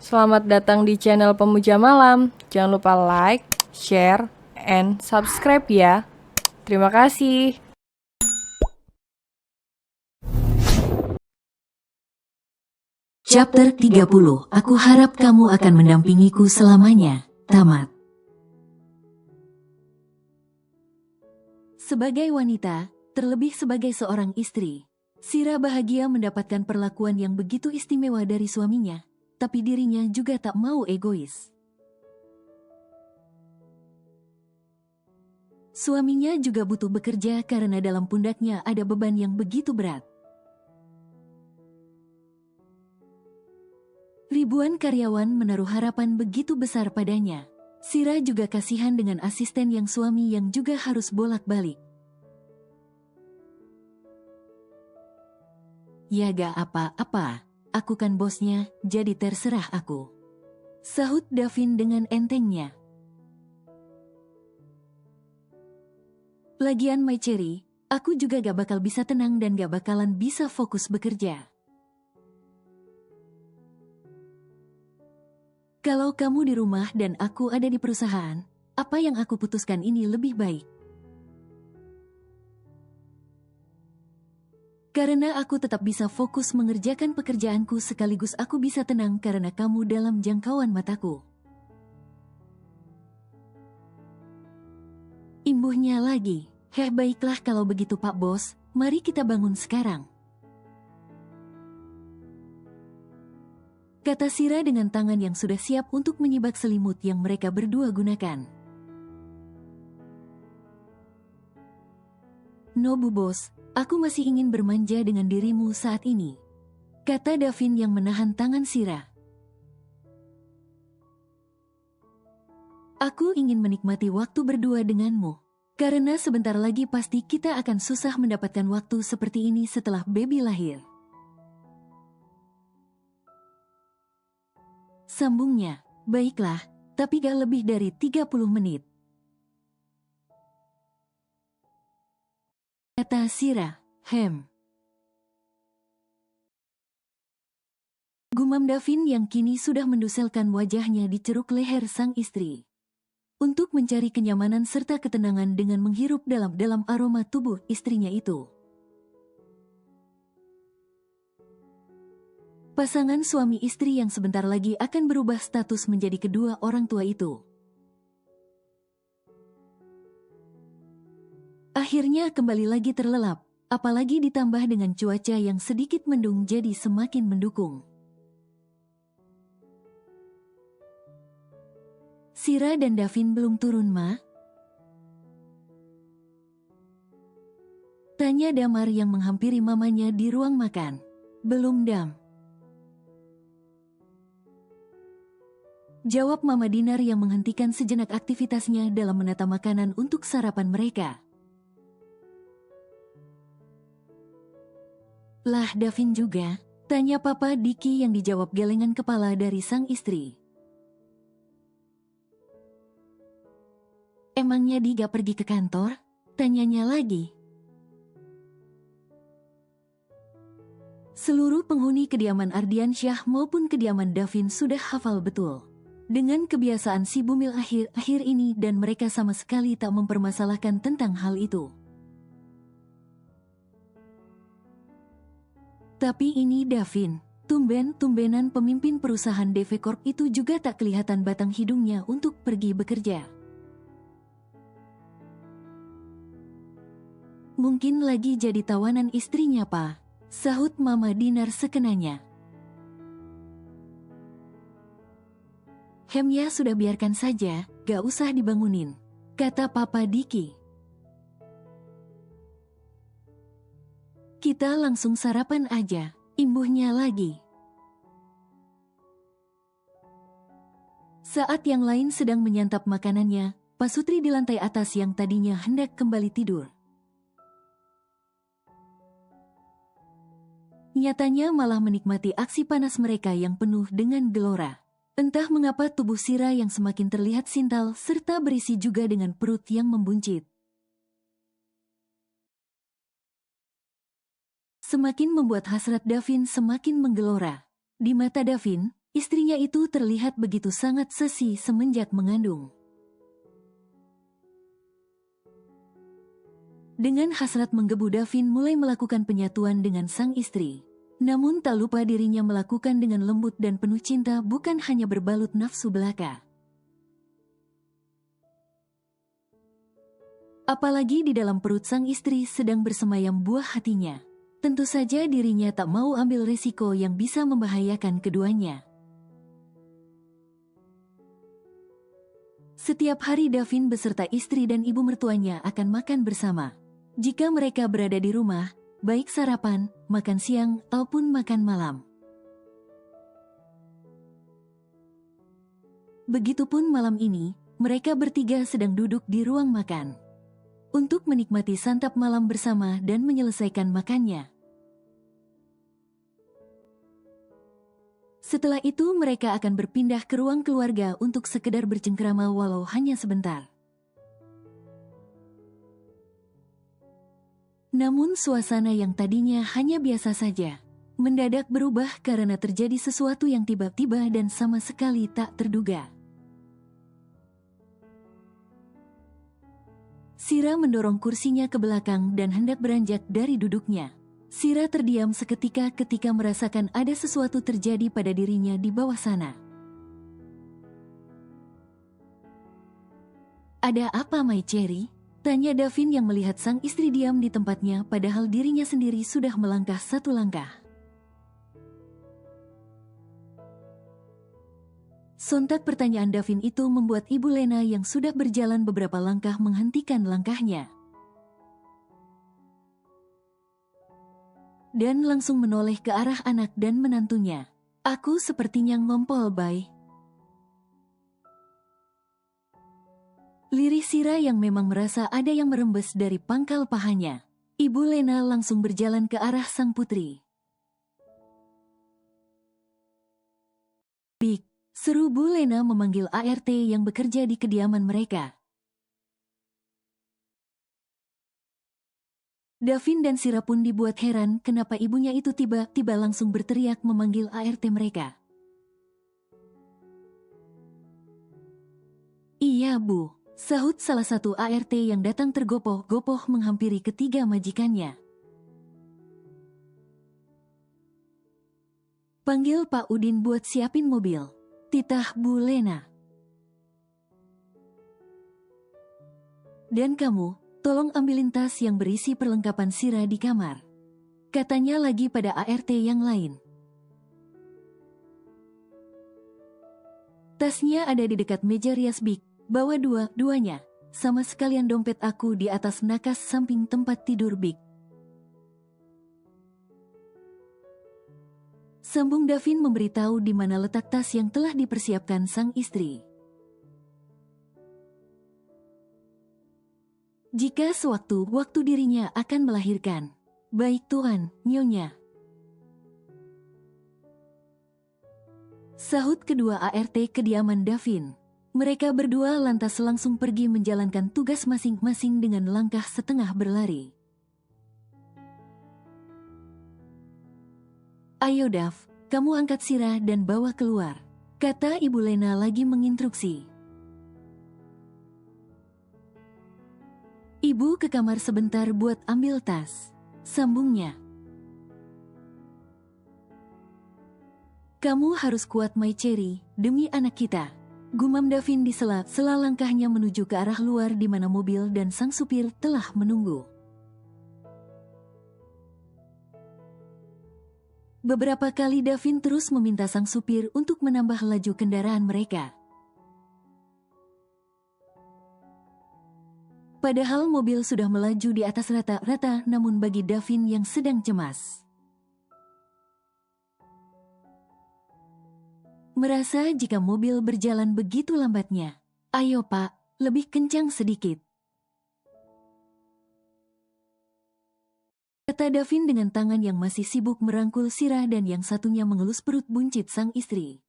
Selamat datang di channel Pemuja Malam. Jangan lupa like, share, and subscribe ya. Terima kasih. Chapter 30. Aku harap kamu akan mendampingiku selamanya. Tamat. Sebagai wanita, terlebih sebagai seorang istri, Sira bahagia mendapatkan perlakuan yang begitu istimewa dari suaminya, tapi dirinya juga tak mau egois. Suaminya juga butuh bekerja karena dalam pundaknya ada beban yang begitu berat. Ribuan karyawan menaruh harapan begitu besar padanya. Sira juga kasihan dengan asisten yang suami yang juga harus bolak-balik. Ya gak apa-apa, aku kan bosnya, jadi terserah aku. Sahut Davin dengan entengnya. Lagian My Cherry, aku juga gak bakal bisa tenang dan gak bakalan bisa fokus bekerja. Kalau kamu di rumah dan aku ada di perusahaan, apa yang aku putuskan ini lebih baik. Karena aku tetap bisa fokus mengerjakan pekerjaanku sekaligus aku bisa tenang karena kamu dalam jangkauan mataku. Imbuhnya lagi, baiklah kalau begitu Pak Bos, mari kita bangun sekarang. Kata Sira dengan tangan yang sudah siap untuk menyibak selimut yang mereka berdua gunakan. No Bu Bos, aku masih ingin bermanja dengan dirimu saat ini. Kata Davin yang menahan tangan Sira. Aku ingin menikmati waktu berdua denganmu. Karena sebentar lagi pasti kita akan susah mendapatkan waktu seperti ini setelah baby lahir. Sambungnya, baiklah, tapi gak lebih dari 30 menit. Kata Sira, Gumam Davin yang kini sudah menduselkan wajahnya di ceruk leher sang istri. Untuk mencari kenyamanan serta ketenangan dengan menghirup dalam-dalam aroma tubuh istrinya itu. Pasangan suami istri yang sebentar lagi akan berubah status menjadi kedua orang tua itu. Akhirnya kembali lagi terlelap, apalagi ditambah dengan cuaca yang sedikit mendung jadi semakin mendukung. Sira dan Davin belum turun, Ma? Tanya Damar yang menghampiri mamanya di ruang makan. Belum, Dam. Jawab Mama Dinar yang menghentikan sejenak aktivitasnya dalam menata makanan untuk sarapan mereka. Lah Davin juga, tanya Papa Diki yang dijawab gelengan kepala dari sang istri. Emangnya Di gak pergi ke kantor? Tanyanya lagi. Seluruh penghuni kediaman Ardiansyah maupun kediaman Davin sudah hafal betul. Dengan kebiasaan si Bumil akhir-akhir ini dan mereka sama sekali tak mempermasalahkan tentang hal itu. Tapi ini Davin, tumben-tumbenan pemimpin perusahaan DV Corp itu juga tak kelihatan batang hidungnya untuk pergi bekerja. Mungkin lagi jadi tawanan istrinya, Pak, sahut Mama Dinar sekenanya. Ya sudah biarkan saja, gak usah dibangunin, kata Papa Diki. Kita langsung sarapan aja, imbuhnya lagi. Saat yang lain sedang menyantap makanannya, Pasutri di lantai atas yang tadinya hendak kembali tidur. Nyatanya malah menikmati aksi panas mereka yang penuh dengan gelora. Entah mengapa tubuh Sira yang semakin terlihat sintal serta berisi juga dengan perut yang membuncit. Semakin membuat hasrat Davin semakin menggelora. Di mata Davin, istrinya itu terlihat begitu sangat sesi semenjak mengandung. Dengan hasrat menggebu, Davin mulai melakukan penyatuan dengan sang istri. Namun tak lupa dirinya melakukan dengan lembut dan penuh cinta, bukan hanya berbalut nafsu belaka. Apalagi di dalam perut sang istri sedang bersemayam buah hatinya. Tentu saja dirinya tak mau ambil resiko yang bisa membahayakan keduanya. Setiap hari Davin beserta istri dan ibu mertuanya akan makan bersama. Jika mereka berada di rumah, baik sarapan, makan siang, ataupun makan malam. Begitupun malam ini, mereka bertiga sedang duduk di ruang makan untuk menikmati santap malam bersama dan menyelesaikan makannya. Setelah itu mereka akan berpindah ke ruang keluarga untuk sekedar bercengkrama walau hanya sebentar. Namun suasana yang tadinya hanya biasa saja, mendadak berubah karena terjadi sesuatu yang tiba-tiba dan sama sekali tak terduga. Sira mendorong kursinya ke belakang dan hendak beranjak dari duduknya. Sira terdiam seketika ketika merasakan ada sesuatu terjadi pada dirinya di bawah sana. "Ada apa, My Cherry?" tanya Davin yang melihat sang istri diam di tempatnya padahal dirinya sendiri sudah melangkah satu langkah. Sontak pertanyaan Davin itu membuat Ibu Lena yang sudah berjalan beberapa langkah menghentikan langkahnya. Dan langsung menoleh ke arah anak dan menantunya. "Aku sepertinya ngompol, Bay." Lirih Sira yang memang merasa ada yang merembes dari pangkal pahanya. Ibu Lena langsung berjalan ke arah sang putri. "Bik," seru Bu Lena memanggil ART yang bekerja di kediaman mereka. Davin dan Sira pun dibuat heran kenapa ibunya itu tiba-tiba langsung berteriak memanggil ART mereka. "Iya, Bu," sahut salah satu ART yang datang tergopoh-gopoh menghampiri ketiga majikannya. "Panggil Pak Udin buat siapin mobil," titah Bu Lena. "Dan kamu, tolong ambilin tas yang berisi perlengkapan Sira di kamar," katanya lagi pada ART yang lain. "Tasnya ada di dekat meja rias Bik, bawa dua-duanya, sama sekalian dompet aku di atas nakas samping tempat tidur Bik," sambung Davin memberitahu di mana letak tas yang telah dipersiapkan sang istri. "Jika sewaktu-waktu dirinya akan melahirkan." "Baik Tuan, Nyonya," sahut kedua ART kediaman Davin. Mereka berdua lantas langsung pergi menjalankan tugas masing-masing dengan langkah setengah berlari. "Ayo Dav, kamu angkat Sira dan bawa keluar," kata Ibu Lena lagi menginstruksi. "Ibu ke kamar sebentar buat ambil tas," sambungnya. "Kamu harus kuat My Cherry, demi anak kita," gumam Davin di sela-sela langkahnya menuju ke arah luar di mana mobil dan sang supir telah menunggu. Beberapa kali Davin terus meminta sang supir untuk menambah laju kendaraan mereka. Padahal mobil sudah melaju di atas rata-rata, namun bagi Davin yang sedang cemas, merasa jika mobil berjalan begitu lambatnya, "Ayo Pak, lebih kencang sedikit," kata Davin dengan tangan yang masih sibuk merangkul Sira dan yang satunya mengelus perut buncit sang istri.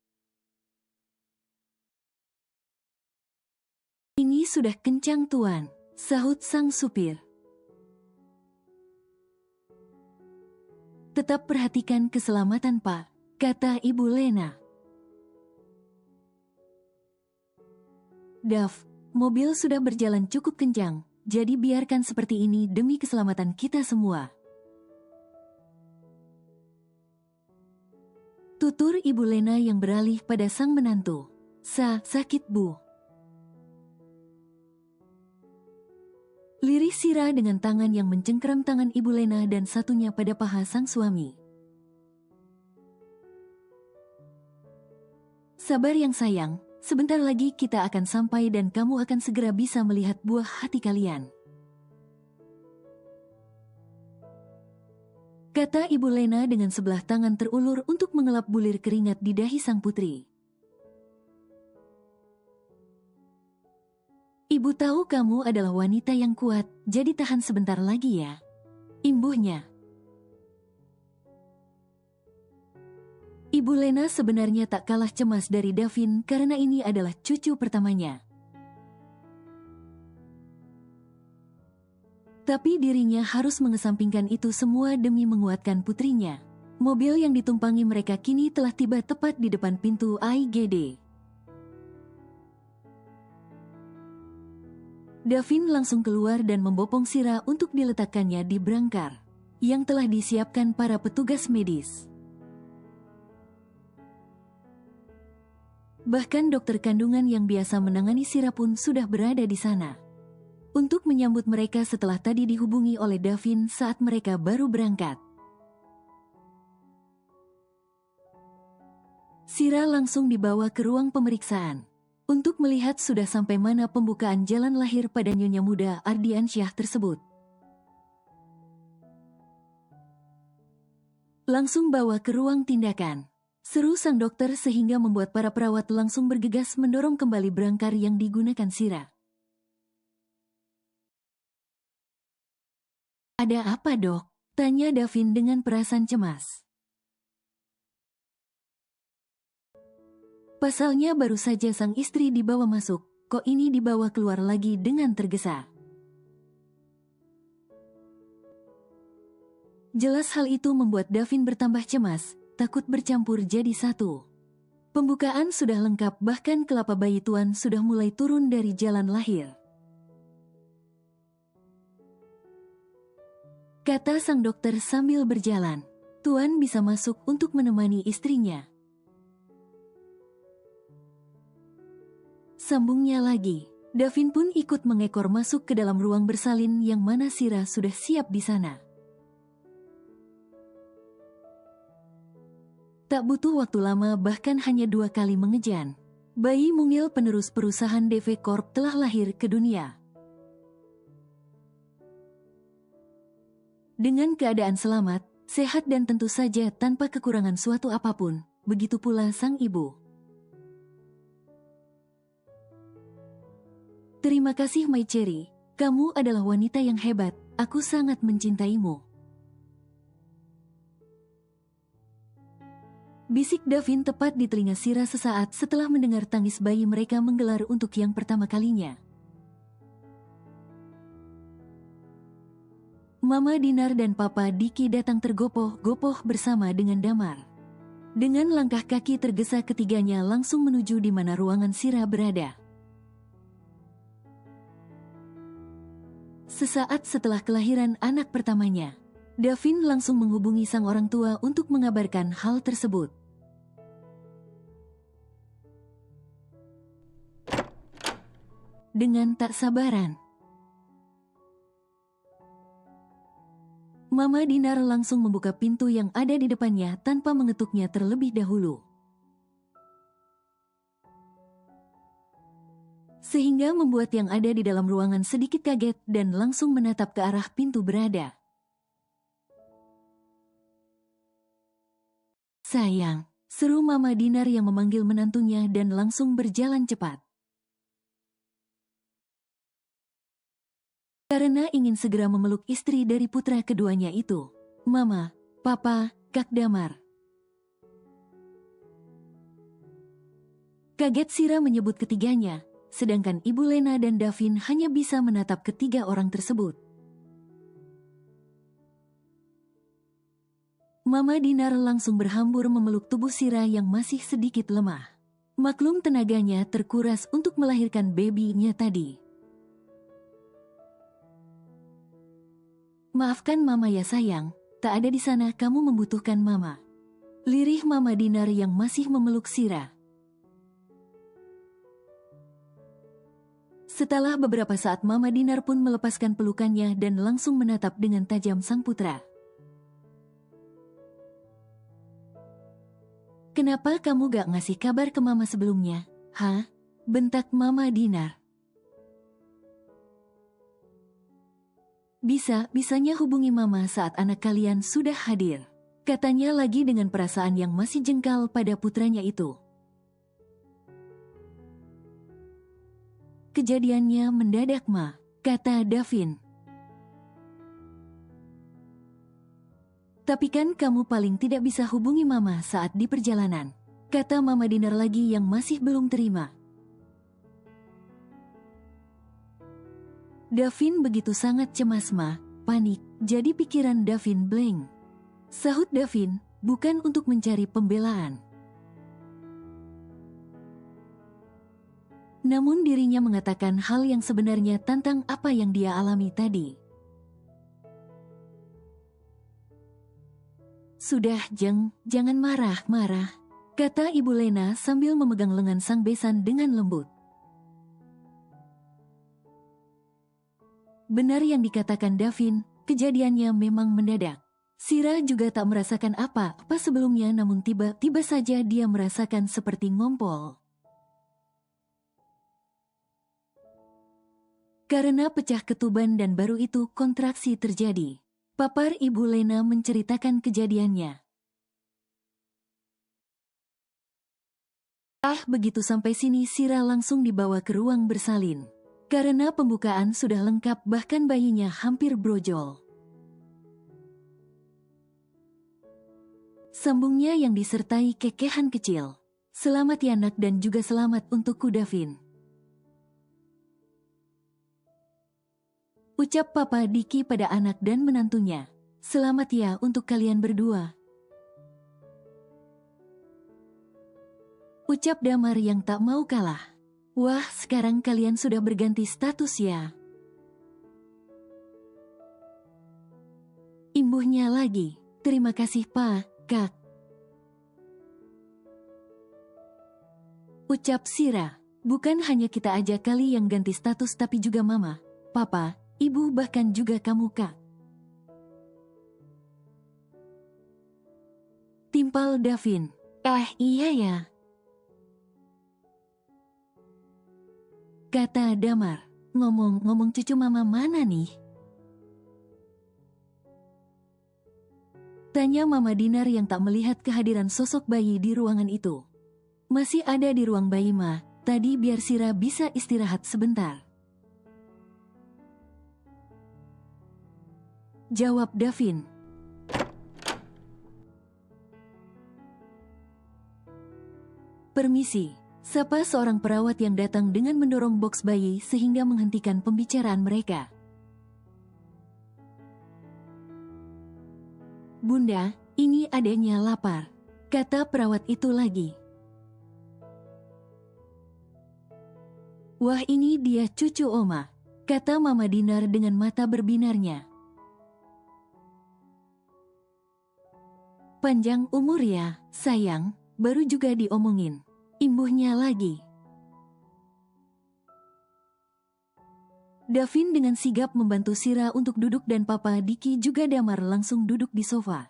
"Ini sudah kencang Tuan," sahut sang supir. "Tetap perhatikan keselamatan Pak," kata Ibu Lena. Dav, mobil sudah berjalan cukup kencang, jadi biarkan seperti ini demi keselamatan kita semua. Tutur Ibu Lena yang beralih pada sang menantu. Sakit Bu. Lirih Sira dengan tangan yang mencengkeram tangan Ibu Lena dan satunya pada paha sang suami. Sabar yang sayang, sebentar lagi kita akan sampai dan kamu akan segera bisa melihat buah hati kalian. Kata Ibu Lena dengan sebelah tangan terulur untuk mengelap bulir keringat di dahi sang putri. Ibu tahu kamu adalah wanita yang kuat, jadi tahan sebentar lagi ya. Imbuhnya. Ibu Lena sebenarnya tak kalah cemas dari Davin karena ini adalah cucu pertamanya. Tapi dirinya harus mengesampingkan itu semua demi menguatkan putrinya. Mobil yang ditumpangi mereka kini telah tiba tepat di depan pintu IGD. Davin langsung keluar dan membopong Sira untuk diletakkannya di brangkar yang telah disiapkan para petugas medis. Bahkan dokter kandungan yang biasa menangani Sira pun sudah berada di sana untuk menyambut mereka setelah tadi dihubungi oleh Davin saat mereka baru berangkat. Sira langsung dibawa ke ruang pemeriksaan untuk melihat sudah sampai mana pembukaan jalan lahir pada nyonya muda Ardiansyah tersebut. Langsung bawa ke ruang tindakan, seru sang dokter sehingga membuat para perawat langsung bergegas mendorong kembali brangkar yang digunakan Sira. Ada apa dok? Tanya Davin dengan perasaan cemas. Pasalnya baru saja sang istri dibawa masuk, kok ini dibawa keluar lagi dengan tergesa. Jelas hal itu membuat Davin bertambah cemas, takut bercampur jadi satu. Pembukaan sudah lengkap, bahkan kelapa bayi Tuan sudah mulai turun dari jalan lahir. Kata sang dokter sambil berjalan, Tuan bisa masuk untuk menemani istrinya. Sambungnya lagi, Davin pun ikut mengekor masuk ke dalam ruang bersalin yang mana Sira sudah siap di sana. Tak butuh waktu lama, bahkan hanya 2 kali mengejan, bayi mungil penerus perusahaan DV Corp telah lahir ke dunia. Dengan keadaan selamat, sehat dan tentu saja tanpa kekurangan suatu apapun, begitu pula sang ibu. Terima kasih My Cherry, kamu adalah wanita yang hebat, aku sangat mencintaimu. Bisik Davin tepat di telinga Sira sesaat setelah mendengar tangis bayi mereka menggelar untuk yang pertama kalinya. Mama Dinar dan Papa Diki datang tergopoh-gopoh bersama dengan Damar. Dengan langkah kaki tergesa ketiganya langsung menuju di mana ruangan Sira berada. Sesaat setelah kelahiran anak pertamanya, Davin langsung menghubungi sang orang tua untuk mengabarkan hal tersebut. Dengan tak sabaran, Mama Dinar langsung membuka pintu yang ada di depannya tanpa mengetuknya terlebih dahulu. Sehingga membuat yang ada di dalam ruangan sedikit kaget dan langsung menatap ke arah pintu berada. Sayang, seru Mama Dinar yang memanggil menantunya dan langsung berjalan cepat. Karena ingin segera memeluk istri dari putra keduanya itu, Mama, Papa, Kak Damar. Kaget Sira menyebut ketiganya, sedangkan Ibu Lena dan Davin hanya bisa menatap ketiga orang tersebut. Mama Dinar langsung berhambur memeluk tubuh Sira yang masih sedikit lemah. Maklum tenaganya terkuras untuk melahirkan baby-nya tadi. Maafkan Mama ya sayang, tak ada di sana, kamu membutuhkan Mama. Lirih Mama Dinar yang masih memeluk Sira. Setelah beberapa saat Mama Dinar pun melepaskan pelukannya dan langsung menatap dengan tajam sang putra. Kenapa kamu gak ngasih kabar ke Mama sebelumnya? Hah? Bentak Mama Dinar. Bisanya hubungi Mama saat anak kalian sudah hadir. Katanya lagi dengan perasaan yang masih jengkal pada putranya itu. Kejadiannya mendadak Ma, kata Davin. Tapi kan kamu paling tidak bisa hubungi Mama saat di perjalanan, kata Mama Dinar lagi yang masih belum terima. Davin begitu sangat cemas Ma, panik, jadi pikiran Davin blank. Sahut Davin, bukan untuk mencari pembelaan. Namun dirinya mengatakan hal yang sebenarnya tentang apa yang dia alami tadi. Sudah Jeng, jangan marah-marah, kata Ibu Lena sambil memegang lengan sang besan dengan lembut. Benar yang dikatakan Davin, kejadiannya memang mendadak. Sira juga tak merasakan apa-apa sebelumnya, namun tiba-tiba saja dia merasakan seperti ngompol. Karena pecah ketuban dan baru itu kontraksi terjadi. Papar Ibu Lena menceritakan kejadiannya. Begitu sampai sini Sira langsung dibawa ke ruang bersalin. Karena pembukaan sudah lengkap, bahkan bayinya hampir brojol. Sambungnya yang disertai kekehan kecil. Selamat ya nak, dan juga selamat untukku Davin. Ucap Papa Diki pada anak dan menantunya. Selamat ya untuk kalian berdua. Ucap Damar yang tak mau kalah. Wah, sekarang kalian sudah berganti status ya. Imbuhnya lagi. Terima kasih Pak, Kak. Ucap Sira. Bukan hanya kita aja kali yang ganti status, tapi juga Mama, Papa, Ibu, bahkan juga kamu Kak. Timpal Davin. Iya ya, kata Damar. Ngomong-ngomong, cucu Mama mana nih? Tanya Mama Dinar yang tak melihat kehadiran sosok bayi di ruangan itu. Masih ada di ruang bayi Ma, tadi biar Sira bisa istirahat sebentar. Jawab Davin. Permisi, sapa seorang perawat yang datang dengan mendorong boks bayi sehingga menghentikan pembicaraan mereka. Bunda, ini adanya lapar, kata perawat itu lagi. Wah, ini dia cucu Oma, kata Mama Dinar dengan mata berbinarnya. Panjang umur ya, sayang, baru juga diomongin. Imbuhnya lagi. Davin dengan sigap membantu Sira untuk duduk dan Papa Diki juga Damar langsung duduk di sofa.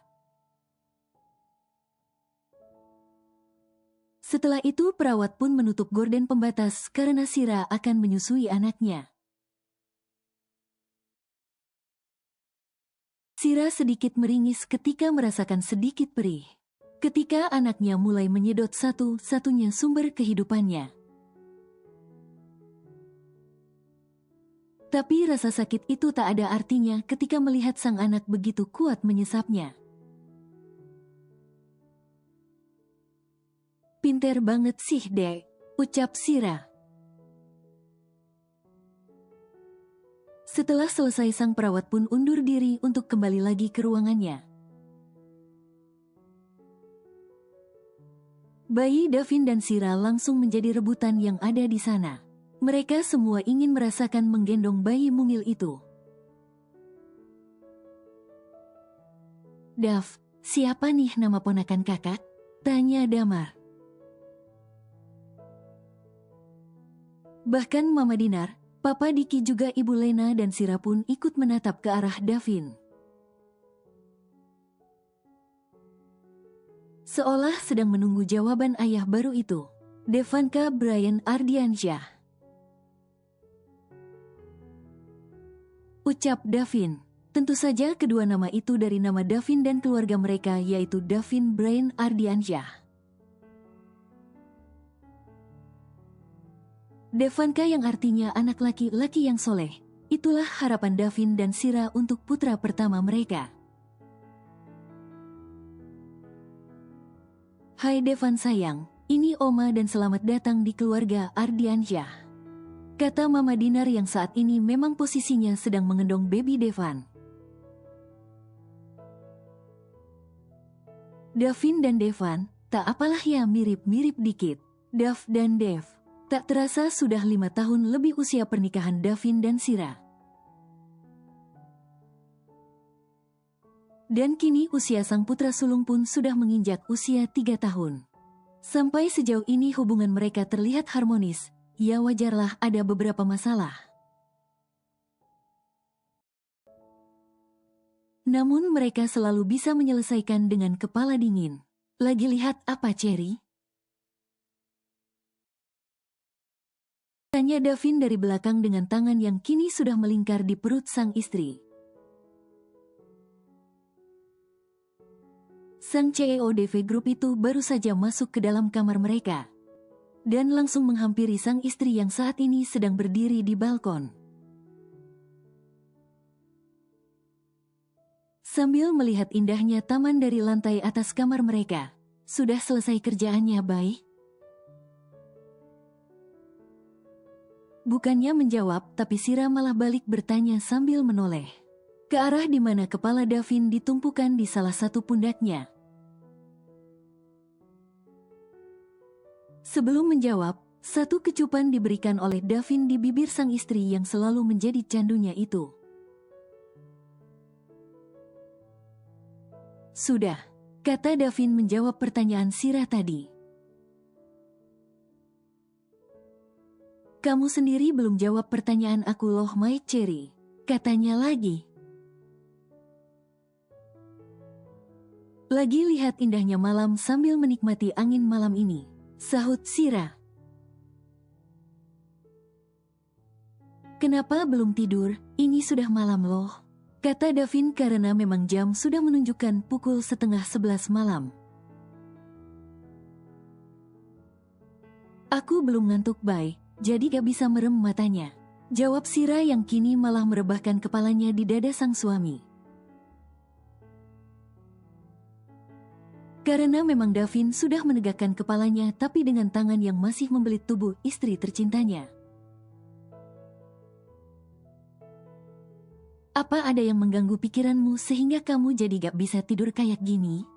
Setelah itu perawat pun menutup gorden pembatas karena Sira akan menyusui anaknya. Sira sedikit meringis ketika merasakan sedikit perih. Ketika anaknya mulai menyedot satu-satunya sumber kehidupannya. Tapi rasa sakit itu tak ada artinya ketika melihat sang anak begitu kuat menyesapnya. Pinter banget sih Dek, ucap Sira. Setelah selesai sang perawat pun undur diri untuk kembali lagi ke ruangannya. Bayi Davin dan Sira langsung menjadi rebutan yang ada di sana. Mereka semua ingin merasakan menggendong bayi mungil itu. Dav, siapa nih nama ponakan kakak? Tanya Damar. Bahkan Mama Dinar, Papa Diki juga Ibu Lena dan Sira pun ikut menatap ke arah Davin. Seolah sedang menunggu jawaban ayah baru itu. Devanka Brian Ardiansyah. Ucap Davin. Tentu saja kedua nama itu dari nama Davin dan keluarga mereka, yaitu Davin Brian Ardiansyah. Devanka yang artinya anak laki-laki yang soleh. Itulah harapan Davin dan Sira untuk putra pertama mereka. Hai Devan sayang, ini Oma dan selamat datang di keluarga Ardiansyah. Kata Mama Dinar yang saat ini memang posisinya sedang mengendong baby Devan. Davin dan Devan, tak apalah ya mirip-mirip dikit. Dav dan Dev, tak terasa sudah 5 tahun lebih usia pernikahan Davin dan Sira. Dan kini usia sang putra sulung pun sudah menginjak usia 3 tahun. Sampai sejauh ini hubungan mereka terlihat harmonis, ya wajarlah ada beberapa masalah. Namun mereka selalu bisa menyelesaikan dengan kepala dingin. Lagi lihat apa Cherry? Tanya Davin dari belakang dengan tangan yang kini sudah melingkar di perut sang istri. Sang CEO DV Group itu baru saja masuk ke dalam kamar mereka dan langsung menghampiri sang istri yang saat ini sedang berdiri di balkon. Sambil melihat indahnya taman dari lantai atas kamar mereka, sudah selesai kerjaannya, Bay? Bukannya menjawab, tapi Sira malah balik bertanya sambil menoleh ke arah di mana kepala Davin ditumpukan di salah satu pundaknya. Sebelum menjawab, satu kecupan diberikan oleh Davin di bibir sang istri yang selalu menjadi candunya itu. Sudah, kata Davin menjawab pertanyaan Sira tadi. Kamu sendiri belum jawab pertanyaan aku loh my Cherry, katanya lagi. Lagi lihat indahnya malam sambil menikmati angin malam ini, sahut Sira. Kenapa belum tidur? Ini sudah malam loh, kata Davin karena memang jam sudah menunjukkan pukul 10:30 malam. Aku belum ngantuk Bay, jadi gak bisa merem matanya, jawab Sira yang kini malah merebahkan kepalanya di dada sang suami. Karena memang Davin sudah menegakkan kepalanya tapi dengan tangan yang masih membelit tubuh istri tercintanya. Apa ada yang mengganggu pikiranmu sehingga kamu jadi gak bisa tidur kayak gini?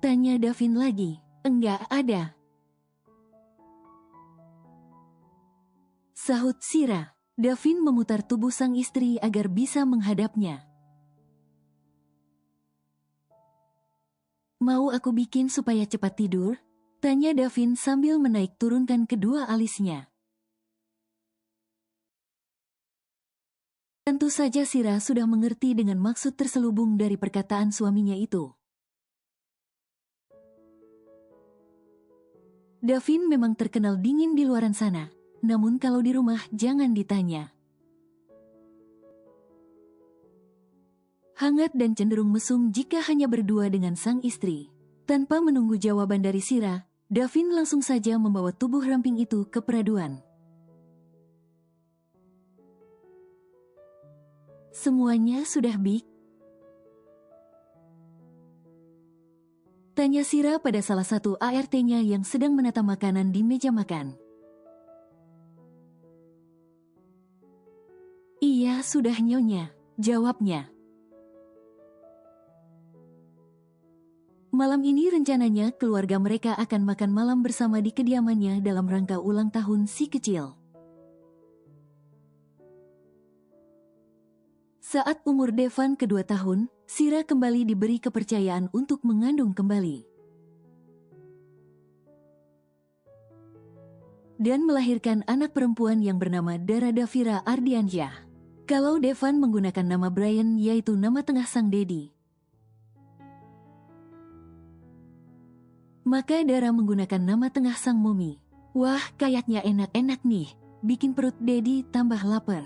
Tanya Davin lagi. Enggak ada, sahut Sira. Davin memutar tubuh sang istri agar bisa menghadapnya. Mau aku bikin supaya cepat tidur? Tanya Davin sambil menaik turunkan kedua alisnya. Tentu saja Sira sudah mengerti dengan maksud terselubung dari perkataan suaminya itu. Davin memang terkenal dingin di luaran sana, namun kalau di rumah jangan ditanya. Hangat dan cenderung mesum jika hanya berdua dengan sang istri. Tanpa menunggu jawaban dari Sira, Davin langsung saja membawa tubuh ramping itu ke peraduan. Semuanya sudah bik? Tanya Sira pada salah satu ART-nya yang sedang menata makanan di meja makan. Iya sudah nyonya, jawabnya. Malam ini rencananya keluarga mereka akan makan malam bersama di kediamannya dalam rangka ulang tahun si kecil. Saat umur Devan kedua tahun, Sira kembali diberi kepercayaan untuk mengandung kembali. Dan melahirkan anak perempuan yang bernama Dara Davira Ardiansyah. Kalau Devan menggunakan nama Brian yaitu nama tengah sang dedi, maka Dara menggunakan nama tengah sang Momi. Wah, kayaknya enak-enak nih, bikin perut dedi tambah lapar.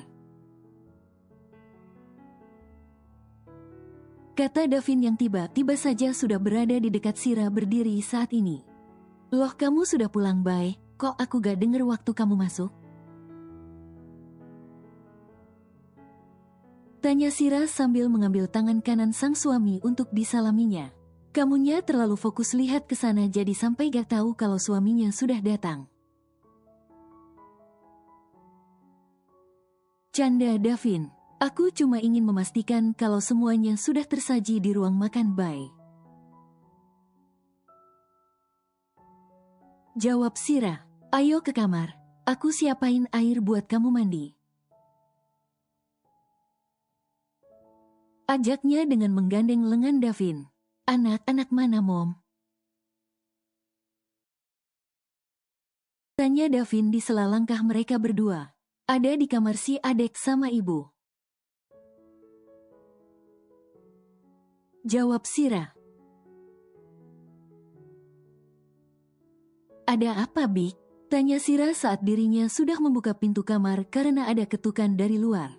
Kata Davin yang tiba-tiba saja sudah berada di dekat Sira berdiri saat ini. Loh, kamu sudah pulang, Bay? Kok aku gak denger waktu kamu masuk? Tanya Sira sambil mengambil tangan kanan sang suami untuk disalaminya. Kamunya terlalu fokus lihat ke sana jadi sampai gak tahu kalau suaminya sudah datang. Canda Davin. Aku cuma ingin memastikan kalau semuanya sudah tersaji di ruang makan, Bay. Jawab Sira. Ayo ke kamar. Aku siapain air buat kamu mandi. Ajaknya dengan menggandeng lengan Davin. Anak-anak mana, Mom? Tanya Davin di sela langkah mereka berdua. Ada di kamar si adek sama ibu. Jawab Sira. Ada apa, Bik? Tanya Sira saat dirinya sudah membuka pintu kamar karena ada ketukan dari luar.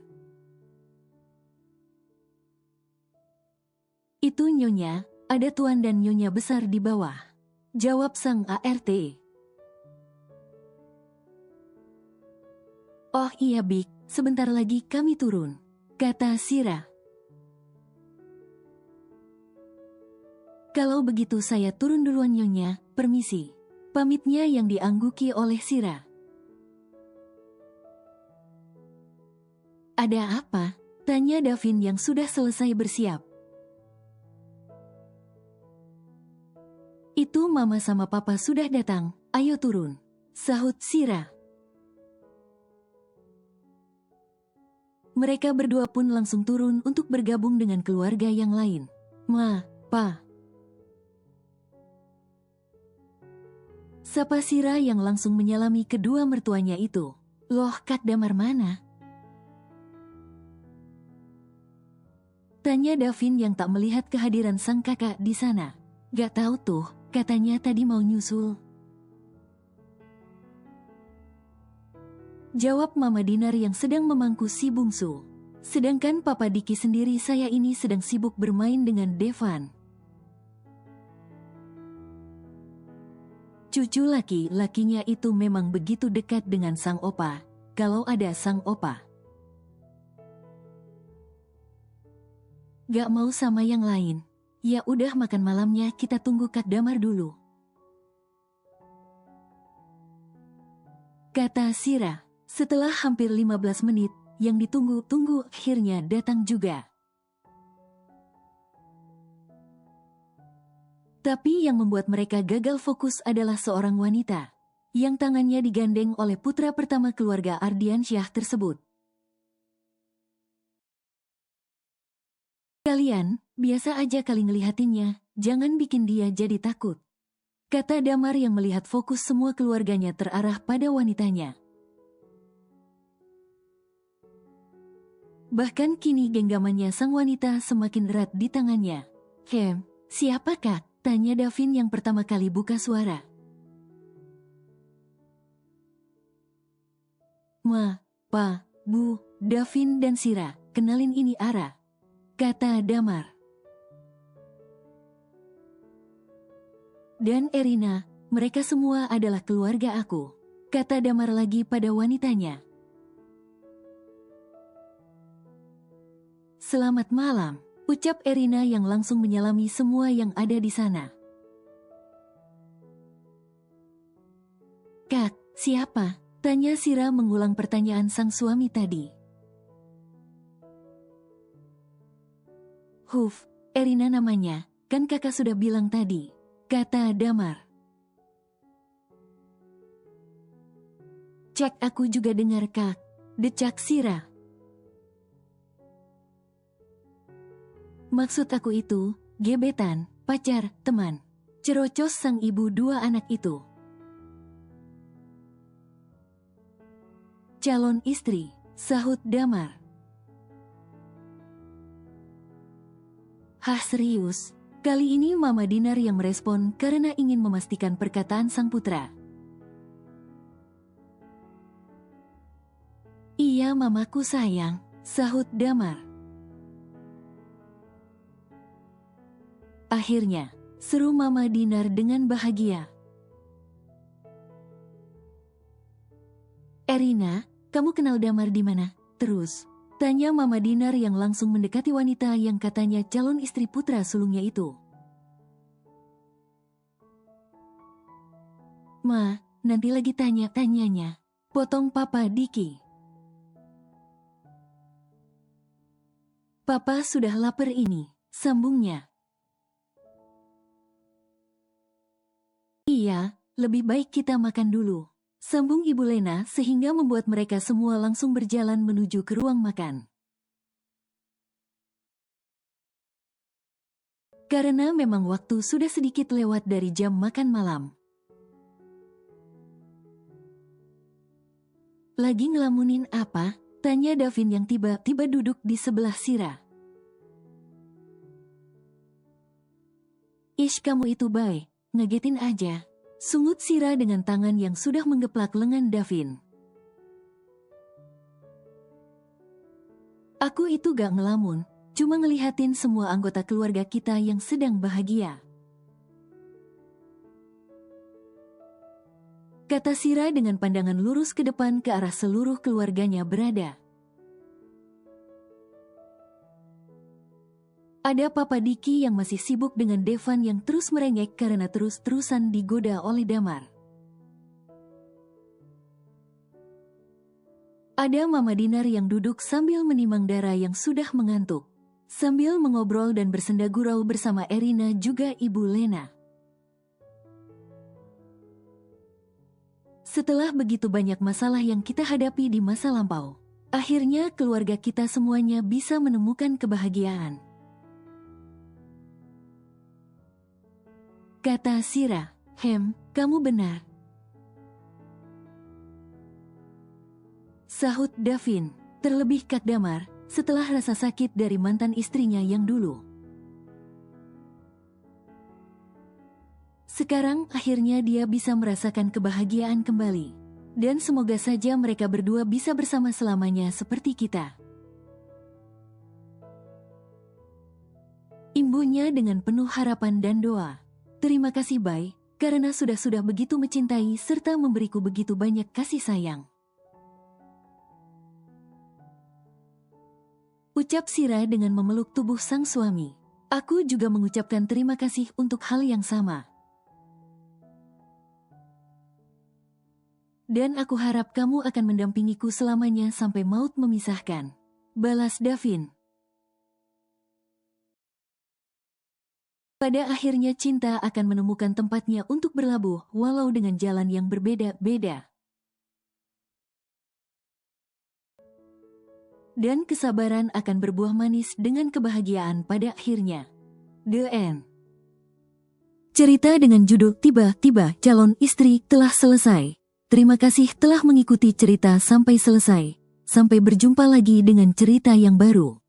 Itu Nyonya, ada Tuan dan Nyonya besar di bawah. Jawab sang ART. Oh iya, Bik, sebentar lagi kami turun, kata Sira. Kalau begitu saya turun duluan, Nyonya, permisi. Pamitnya yang diangguki oleh Sira. Ada apa? Tanya Davin yang sudah selesai bersiap. Itu Mama sama Papa sudah datang, ayo turun, sahut Sira. Mereka berdua pun langsung turun untuk bergabung dengan keluarga yang lain. Ma, Pa. Sapa Sira yang langsung menyalami kedua mertuanya itu. Loh, Kak Damar mana? Tanya Davin yang tak melihat kehadiran sang kakak di sana. Gak tahu tuh, katanya tadi mau nyusul. Jawab Mama Dinar yang sedang memangku si bungsu. Sedangkan Papa Diki sendiri saya ini sedang sibuk bermain dengan Devan. Cucu laki-lakinya itu memang begitu dekat dengan sang opa, kalau ada sang opa. Gak mau sama yang lain. Ya udah, makan malamnya kita tunggu Kak Damar dulu, kata Sira. Setelah hampir 15 menit, yang ditunggu-tunggu akhirnya datang juga. Tapi yang membuat mereka gagal fokus adalah seorang wanita, yang tangannya digandeng oleh putra pertama keluarga Ardiansyah tersebut. Kalian, biasa aja kali ngelihatinnya, jangan bikin dia jadi takut, kata Damar yang melihat fokus semua keluarganya terarah pada wanitanya. Bahkan kini genggamannya sang wanita semakin erat di tangannya. Siapa Kak? Tanya Davin yang pertama kali buka suara. Ma, Pa, Bu, Davin dan Sira, kenalin ini Ara, kata Damar. Dan Erina, mereka semua adalah keluarga aku, kata Damar lagi pada wanitanya. Selamat malam, ucap Erina yang langsung menyalami semua yang ada di sana. Kak, siapa? Tanya Sira mengulang pertanyaan sang suami tadi. Erina namanya, kan kakak sudah bilang tadi, kata Damar. Cek aku juga dengar kak, decak Sira. Maksud aku itu, gebetan, pacar, teman. Cerocos sang ibu dua anak itu. Calon istri, sahut Damar. Hah serius? Kali ini Mama Dinar yang merespon karena ingin memastikan perkataan sang putra. Iya mamaku sayang, sahut Damar. Akhirnya, seru Mama Dinar dengan bahagia. Erina, kamu kenal Damar di mana? Terus, tanya Mama Dinar yang langsung mendekati wanita yang katanya calon istri putra sulungnya itu. Ma, nanti lagi tanyanya. Potong Papa Diki. Papa sudah lapar ini, sambungnya. Iya, lebih baik kita makan dulu, sambung Ibu Lena sehingga membuat mereka semua langsung berjalan menuju ke ruang makan. Karena memang waktu sudah sedikit lewat dari jam makan malam. Lagi ngelamunin apa? Tanya Davin yang tiba-tiba duduk di sebelah Sira. Ish kamu itu baik, ngagetin aja. Sungut Sira dengan tangan yang sudah menggeplak lengan Davin. Aku itu gak ngelamun, cuma ngelihatin semua anggota keluarga kita yang sedang bahagia. Kata Sira dengan pandangan lurus ke depan ke arah seluruh keluarganya berada. Ada Papa Diki yang masih sibuk dengan Devan yang terus merengek karena terus-terusan digoda oleh Damar. Ada Mama Dinar yang duduk sambil menimang Dara yang sudah mengantuk, sambil mengobrol dan bersenda gurau bersama Erina juga Ibu Lena. Setelah begitu banyak masalah yang kita hadapi di masa lampau, akhirnya keluarga kita semuanya bisa menemukan kebahagiaan. Kata Sira, kamu benar. Sahut Davin, terlebih Kak Damar, setelah rasa sakit dari mantan istrinya yang dulu. Sekarang akhirnya dia bisa merasakan kebahagiaan kembali. Dan semoga saja mereka berdua bisa bersama selamanya seperti kita. Imbuhnya dengan penuh harapan dan doa. Terima kasih Bay, karena sudah begitu mencintai serta memberiku begitu banyak kasih sayang. Ucap Sira dengan memeluk tubuh sang suami. Aku juga mengucapkan terima kasih untuk hal yang sama. Dan aku harap kamu akan mendampingiku selamanya sampai maut memisahkan. Balas Davin. Pada akhirnya cinta akan menemukan tempatnya untuk berlabuh walau dengan jalan yang berbeda-beda. Dan kesabaran akan berbuah manis dengan kebahagiaan pada akhirnya. The End. Cerita dengan judul Tiba-tiba Calon Istri telah selesai. Terima kasih telah mengikuti cerita sampai selesai. Sampai berjumpa lagi dengan cerita yang baru.